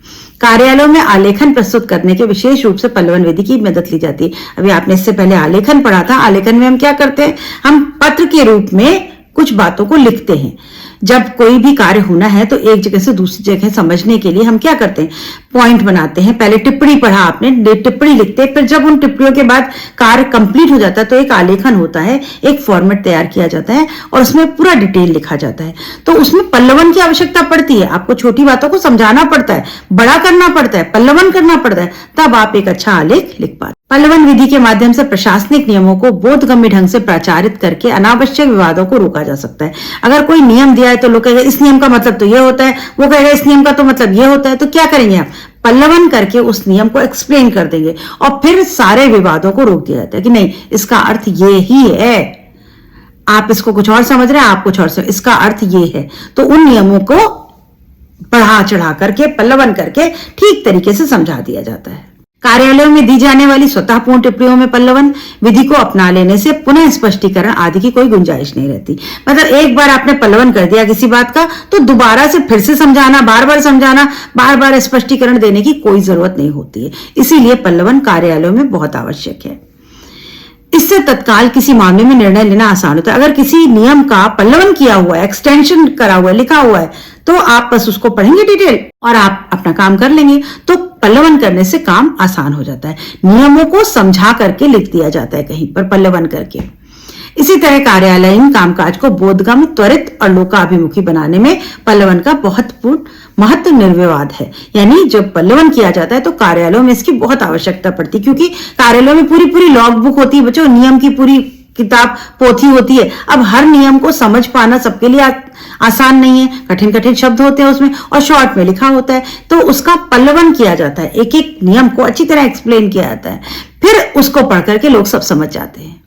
Speaker 1: कार्यालयों में आलेखन प्रस्तुत करने के विशेष रूप से पल्लवन विधि की मदद ली जाती है। अभी आपने इससे पहले आलेखन पढ़ा था। आलेखन में हम क्या करते हैं, हम पत्र के रूप में कुछ बातों को लिखते हैं। जब कोई भी कार्य होना है तो एक जगह से दूसरी जगह समझने के लिए हम क्या करते हैं, पॉइंट बनाते हैं। पहले टिप्पणी पढ़ा आपने, टिप्पणी लिखते हैं, फिर जब उन टिप्पणियों के बाद कार्य कंप्लीट हो जाता है तो एक आलेखन होता है, एक फॉर्मेट तैयार किया जाता है और उसमें पूरा डिटेल लिखा जाता है। तो उसमें पल्लवन की आवश्यकता पड़ती है, आपको छोटी बातों को समझाना पड़ता है, बड़ा करना पड़ता है, पल्लवन करना पड़ता है, तब आप एक अच्छा आलेख लिख पाते। पल्लवन विधि के माध्यम से प्रशासनिक नियमों को बोधगम्य ढंग से प्रचारित करके अनावश्यक विवादों को रोका जा सकता है। अगर कोई नियम दिया है तो लोग कहेंगे इस नियम का मतलब तो ये होता है, वो कहेगा इस नियम का तो मतलब ये होता है, तो क्या करेंगे आप, पल्लवन करके उस नियम को एक्सप्लेन कर देंगे और फिर सारे विवादों को रोक दिया जाता है कि नहीं इसका अर्थ ये ही है, आप इसको कुछ और समझ रहे हैं, आप कुछ और समझ, इसका अर्थ ये है। तो उन नियमों को बढ़ा चढ़ा करके पल्लवन करके ठीक तरीके से समझा दिया जाता है। कार्यालयों में दी जाने वाली स्वतःपूर्ण टिप्पणियों में पल्लवन विधि को अपना लेने से पुनः स्पष्टीकरण आदि की कोई गुंजाइश नहीं रहती। मतलब एक बार आपने पल्लवन कर दिया किसी बात का तो दोबारा से फिर से समझाना, बार बार समझाना, बार बार स्पष्टीकरण देने की कोई जरूरत नहीं होती है। इसीलिए पल्लवन कार्यालयों में बहुत आवश्यक है। इससे तत्काल किसी मामले में निर्णय लेना आसान होता है। अगर किसी नियम का पल्लवन किया हुआ है, एक्सटेंशन करा हुआ है, लिखा हुआ है, तो आप बस उसको पढ़ेंगे डिटेल और आप अपना काम कर लेंगे। तो पल्लवन करने से काम आसान हो जाता है। नियमों को समझा करके लिख दिया जाता है कहीं पर पल्लवन करके। इसी तरह कार्यालयीन कामकाज को बोधगम्य, त्वरित और लोकाभिमुखी बनाने में पल्लवन का बहुत महत्व निर्विवाद है। यानी जब पल्लवन किया जाता है तो कार्यालयों में इसकी बहुत आवश्यकता पड़ती है, क्योंकि कार्यालयों में पूरी पूरी लॉग बुक होती है बच्चों, नियम की पूरी किताब पोथी होती है। अब हर नियम को समझ पाना सबके लिए आसान नहीं है, कठिन कठिन शब्द होते हैं उसमें और शॉर्ट में लिखा होता है, तो उसका पल्लवन किया जाता है, एक एक नियम को अच्छी तरह एक्सप्लेन किया जाता है, फिर उसको पढ़ करके लोग सब समझ जाते हैं।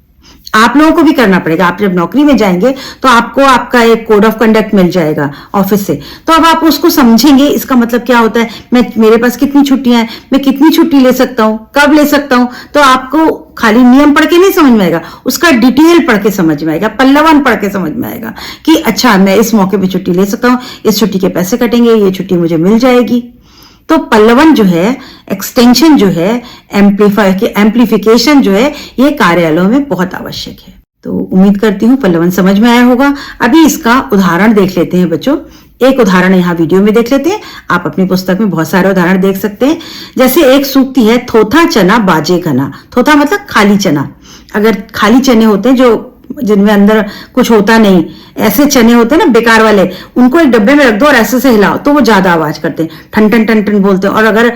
Speaker 1: आप लोगों को भी करना पड़ेगा। आप जब नौकरी में जाएंगे तो आपको आपका एक कोड ऑफ कंडक्ट मिल जाएगा ऑफिस से, तो अब आप उसको समझेंगे, इसका मतलब क्या होता है, मेरे पास कितनी छुट्टियां हैं, मैं कितनी छुट्टी ले सकता हूं, कब ले सकता हूं। तो आपको खाली नियम पढ़ के नहीं समझ में आएगा, उसका डिटेल पढ़ के समझ में आएगा, पल्लवन पढ़ के समझ में आएगा कि अच्छा मैं इस मौके पे छुट्टी ले सकता हूं, इस छुट्टी के पैसे कटेंगे, ये छुट्टी मुझे मिल जाएगी। तो पल्लवन जो है, एक्सटेंशन जो है, एम्प्लीफिकेशन जो है, ये कार्यालयों में बहुत आवश्यक है। तो उम्मीद करती हूं पल्लवन समझ में आया होगा। अभी इसका उदाहरण देख लेते हैं बच्चों। एक उदाहरण यहाँ वीडियो में देख लेते हैं। आप अपनी पुस्तक में बहुत सारे उदाहरण देख सकते हैं। जैसे एक सूक्ति है, थोथा चना बाजे घना। थोथा मतलब खाली चना। अगर खाली चने होते हैं जो जिनमें अंदर कुछ होता नहीं, ऐसे चने होते हैं ना बेकार वाले, उनको एक डब्बे में रख दो और ऐसे से हिलाओ तो वो ज्यादा आवाज करते हैं, ठन ठन ठन ठन बोलते हैं। और अगर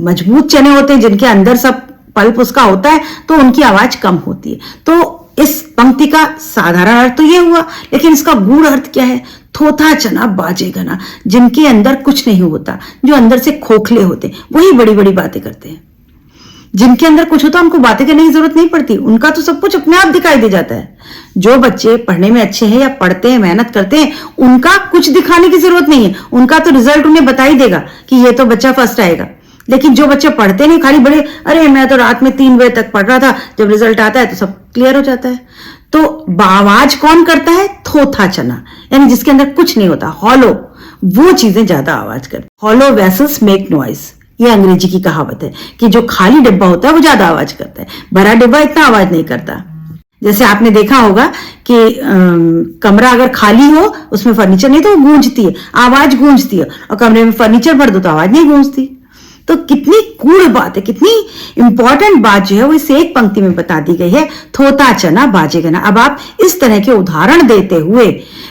Speaker 1: मजबूत चने होते हैं जिनके अंदर सब पल्प उसका होता है तो उनकी आवाज कम होती है। तो इस पंक्ति का साधारण अर्थ तो ये हुआ, लेकिन इसका गूढ़ अर्थ क्या है? थोथा चना बाजे घना, जिनके अंदर कुछ नहीं होता, जो अंदर से खोखले होते, वही बड़ी बड़ी बातें करते हैं। जिनके अंदर कुछ होता है उनको बातें करने की जरूरत नहीं पड़ती, उनका तो सब कुछ अपने आप दिखाई दे जाता है। जो बच्चे पढ़ने में अच्छे हैं या पढ़ते हैं, मेहनत करते हैं, उनका कुछ दिखाने की जरूरत नहीं है, उनका तो रिजल्ट उन्हें बता ही देगा कि ये तो बच्चा फर्स्ट आएगा। लेकिन जो बच्चे पढ़ते नहीं, खाली बड़े अरे मैं तो रात में 3 बजे तक पढ़ रहा था, जब रिजल्ट आता है तो सब क्लियर हो जाता है। तो आवाज कौन करता है? थोथा चना, यानी जिसके अंदर कुछ नहीं होता, हॉलो, वो चीजें ज्यादा आवाज करती। हॉलो वेसल्स मेक नॉइज, ये अंग्रेजी की कहावत है कि जो खाली डिब्बा होता है वो ज्यादा आवाज करता है, भरा डिब्बा इतना आवाज नहीं करता। जैसे आपने देखा होगा कि कमरा अगर खाली हो, उसमें फर्नीचर नहीं तो वो गूंजती है, आवाज गूंजती है, और कमरे में फर्नीचर भर दो तो आवाज नहीं गूंजती। तो कितनी गूढ़ बात है, कितनी इंपॉर्टेंट बात जो है वो इस एक पंक्ति में बता दी गई है, थोथा चना बाजे घना। अब आप इस तरह के उदाहरण देते हुए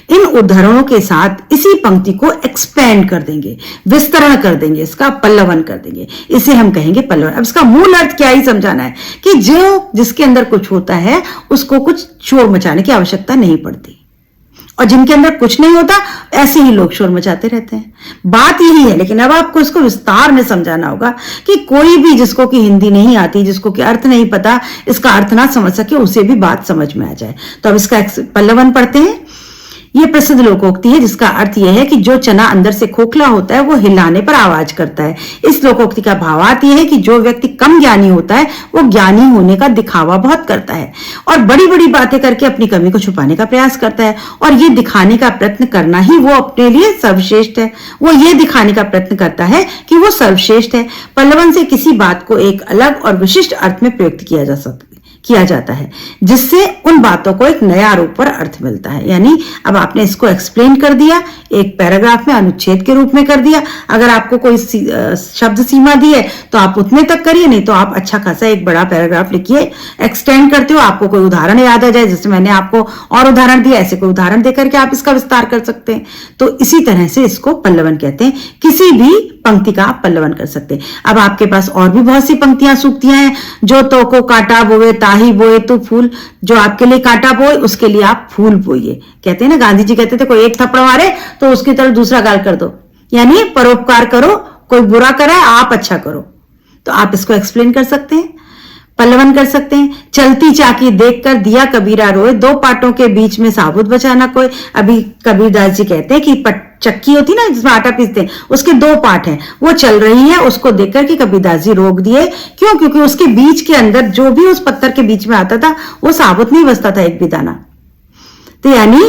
Speaker 1: इन उदाहरणों के साथ इसी पंक्ति को एक्सपेंड कर देंगे, विस्तरण कर देंगे, इसका पल्लवन कर देंगे, इसे हम कहेंगे पल्लवन। अब इसका मूल अर्थ क्या ही समझाना है कि जो जिसके अंदर कुछ होता है उसको कुछ शोर मचाने की आवश्यकता नहीं पड़ती, और जिनके अंदर कुछ नहीं होता ऐसे ही लोग शोर मचाते रहते हैं। बात यही है, लेकिन अब आपको इसको विस्तार में समझाना होगा कि कोई भी जिसको कि हिंदी नहीं आती, जिसको कि अर्थ नहीं पता, इसका अर्थ ना समझ सके, उसे भी बात समझ में आ जाए। तो अब इसका पल्लवन पढ़ते हैं। ये प्रसिद्ध लोकोक्ति है जिसका अर्थ यह है कि जो चना अंदर से खोखला होता है वो हिलाने पर आवाज करता है। इस लोकोक्ति का भावार्थ यह है कि जो व्यक्ति कम ज्ञानी होता है वो ज्ञानी होने का दिखावा बहुत करता है और बड़ी बड़ी बातें करके अपनी कमी को छुपाने का प्रयास करता है, और ये दिखाने का प्रयत्न करना ही वो अपने लिए सर्वश्रेष्ठ है। वो ये दिखाने का प्रयत्न करता है कि वो सर्वश्रेष्ठ है। पल्लवन से किसी बात को एक अलग और विशिष्ट अर्थ में प्रयुक्त किया जाता है, जिससे उन बातों को एक नया रूप और अर्थ मिलता है। यानी अब आपने इसको एक्सप्लेन कर दिया, एक पैराग्राफ में अनुच्छेद के रूप में कर दिया। अगर आपको कोई शब्द सीमा दी है तो आप उतने तक करिए, नहीं तो आप अच्छा खासा एक बड़ा पैराग्राफ लिखिए। एक्सटेंड करते हो, आपको कोई उदाहरण याद आ जाए, जैसे मैंने आपको और उदाहरण दिया, ऐसे कोई उदाहरण देकर के आप इसका विस्तार कर सकते हैं। तो इसी तरह से इसको पल्लवन कहते हैं। किसी भी पंक्ति का आप पल्लवन कर सकते हैं। अब आपके पास और भी बहुत सी पंक्तियां सूक्तियां हैं। जो तो को कांटा बोए ताही बोए तो फूल, जो आपके लिए कांटा बोए उसके लिए आप फूल बोइए। कहते हैं ना, गांधी जी कहते थे कोई एक थप्पड़ मारे तो उसकी तरफ दूसरा गाल कर दो, यानी परोपकार करो, कोई बुरा करे आप अच्छा करो। तो आप इसको एक्सप्लेन कर सकते हैं, पल्लवन कर सकते हैं। चलती चाकी देखकर दिया कबीरा रोए, दो पाटों के बीच में साबुत बचाना कोई। अभी कबीरदास जी कहते हैं कि चक्की होती ना जिसमें आटा पीसते हैं, उसके 2 पार्ट हैं, वो चल रही है, उसको देखकर कि कबीरदास जी रोक दिए। क्यों? क्योंकि उसके बीच के अंदर जो भी उस पत्थर के बीच में आता था वो साबुत नहीं बचता था एक भी दाना। तो यानी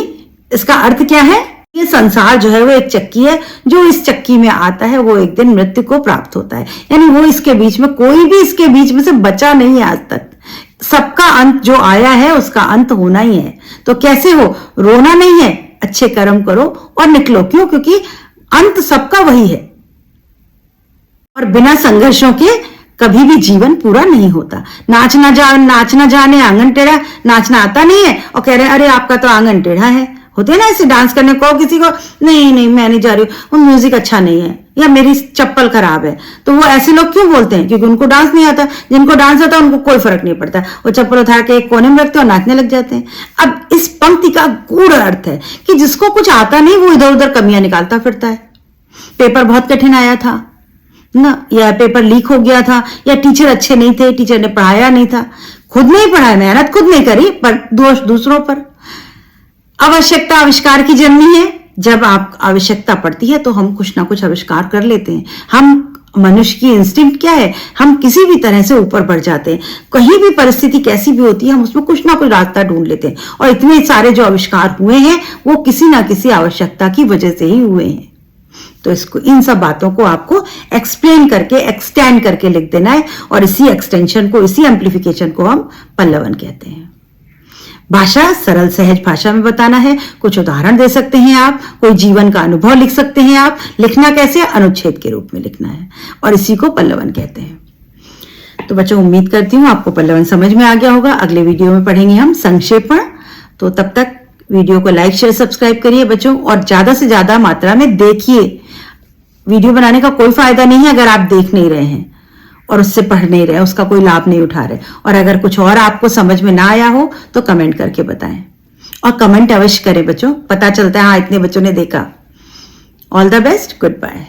Speaker 1: इसका अर्थ क्या है? ये संसार जो है वो एक चक्की है, जो इस चक्की में आता है वो एक दिन मृत्यु को प्राप्त होता है। यानी वो इसके बीच में, कोई भी इसके बीच में से बचा नहीं है आज तक। सबका अंत जो आया है उसका अंत होना ही है। तो कैसे हो? रोना नहीं है, अच्छे कर्म करो और निकलो। क्यों? क्योंकि अंत सबका वही है, और बिना संघर्षों के कभी भी जीवन पूरा नहीं होता। नाचना जाने आंगन टेढ़ा, नाचना आता नहीं है और कह रहे हैं अरे आपका तो आंगन टेढ़ा है। होते हैं ना ऐसे डांस करने को, किसी को नहीं मैं नहीं जा रही हूँ, वो म्यूजिक अच्छा नहीं है या मेरी चप्पल खराब है, तो वो ऐसे लोग क्यों बोलते हैं? क्योंकि उनको डांस नहीं आता। जिनको डांस आता है उनको कोई फर्क नहीं पड़ता, वो चप्पल उठा के एक कोने में रखते और नाचने लग जाते हैं। अब इस पंक्ति का गूढ़ अर्थ है कि जिसको कुछ आता नहीं वो इधर उधर कमियां निकालता फिरता है। पेपर बहुत कठिन आया था ना, या पेपर लीक हो गया था, या टीचर अच्छे नहीं थे, टीचर ने पढ़ाया नहीं था, खुद नहीं पढ़ाया, मेहनत खुद नहीं करी, पर दोष दूसरों पर। आवश्यकता आविष्कार की जननी है। जब आप आवश्यकता पड़ती है तो हम कुछ ना कुछ आविष्कार कर लेते हैं। हम मनुष्य की इंस्टिंक्ट क्या है? हम किसी भी तरह से ऊपर बढ़ जाते हैं। कहीं भी परिस्थिति कैसी भी होती है हम उसमें कुछ ना कुछ रास्ता ढूंढ लेते हैं, और इतने सारे जो आविष्कार हुए हैं वो किसी ना किसी आवश्यकता की वजह से ही हुए हैं। तो इसको, इन सब बातों को आपको एक्सप्लेन करके, एक्सटेंड करके लिख देना है, और इसी एक्सटेंशन को, इसी एम्प्लीफिकेशन को हम पल्लवन कहते हैं। भाषा सरल सहज भाषा में बताना है। कुछ उदाहरण दे सकते हैं आप, कोई जीवन का अनुभव लिख सकते हैं आप। लिखना कैसे? अनुच्छेद के रूप में लिखना है और इसी को पल्लवन कहते हैं। तो बच्चों, उम्मीद करती हूँ आपको पल्लवन समझ में आ गया होगा। अगले वीडियो में पढ़ेंगे हम संक्षेपण। तो तब तक वीडियो को लाइक शेयर सब्सक्राइब करिए बच्चों, और ज्यादा से ज्यादा मात्रा में देखिए। वीडियो बनाने का कोई फायदा नहीं है अगर आप देख नहीं रहे हैं और उससे पढ़ नहीं रहे, उसका कोई लाभ नहीं उठा रहे। और अगर कुछ और आपको समझ में ना आया हो तो कमेंट करके बताएं, और कमेंट अवश्य करें बच्चों, पता चलता है हाँ इतने बच्चों ने देखा। All the best, good bye.